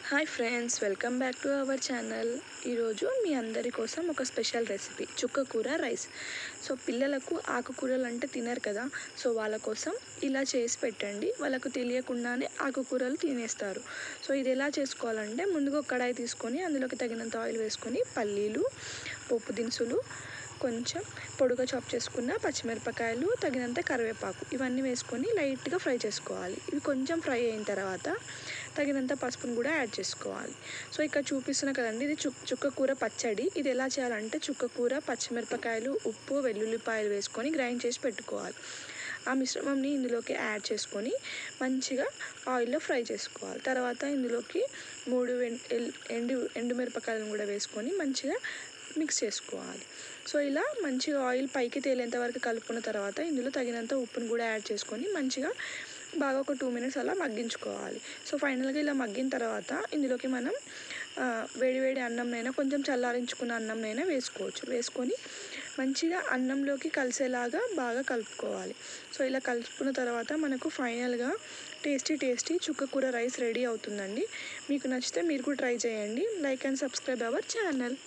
Hi friends, welcome back to our channel. ఈరోజు మీ అందరి కోసం ఒక స్పెషల్ రెసిపీ చుక్కకూర రైస్. సో పిల్లలకు ఆకుకూరలు అంటే తినరు కదా, సో వాళ్ళ కోసం ఇలా చేసి పెట్టండి. వాళ్ళకు తెలియకుండానే ఆకుకూరలు తినేస్తారు. సో ఇది ఎలా చేసుకోవాలంటే, ముందుగా ఒక కడాయి తీసుకొని అందులోకి తగినంత ఆయిల్ వేసుకొని పల్లీలు, పోపు దినుసులు, కొంచెం పొడుగా చాప్ చేసుకున్న పచ్చిమిరపకాయలు, తగినంత కరివేపాకు ఇవన్నీ వేసుకొని లైట్గా ఫ్రై చేసుకోవాలి. ఇవి కొంచెం ఫ్రై అయిన తర్వాత తగినంత పసుపును కూడా యాడ్ చేసుకోవాలి. సో ఇక్కడ చూపిస్తున్నా కదండి, ఇది చుక్కకూర పచ్చడి. ఇది ఎలా చేయాలంటే, చుక్కకూర, పచ్చిమిరపకాయలు, ఉప్పు, వెల్లుల్లిపాయలు వేసుకొని గ్రైండ్ చేసి పెట్టుకోవాలి. ఆ మిశ్రమంని ఇందులోకి యాడ్ చేసుకొని మంచిగా ఆయిల్లో ఫ్రై చేసుకోవాలి. తర్వాత ఇందులోకి 3 ఎండుమిరపకాయలను కూడా వేసుకొని మంచిగా మిక్స్ చేసుకోవాలి. సో ఇలా మంచిగా ఆయిల్ పైకి తేలేంత వరకు కలుపుకున్న తర్వాత ఇందులో తగినంత ఉప్పును కూడా యాడ్ చేసుకొని మంచిగా బాగా ఒక 2 మినిట్స్ అలా మగ్గించుకోవాలి. సో ఫైనల్గా ఇలా మగ్గిన తర్వాత ఇందులోకి మనం వేడివేడి అన్నంనైనా, కొంచెం చల్లారించుకున్న అన్నంనైనా వేసుకొని మంచిగా అన్నంలోకి కలిసేలాగా బాగా కలుపుకోవాలి. సో ఇలా కలుపుకున్న తర్వాత మనకు ఫైనల్గా టేస్టీ చుక్కకూర రైస్ రెడీ అవుతుందండి. మీకు నచ్చితే మీరు కూడా ట్రై చేయండి. Like and subscribe our channel.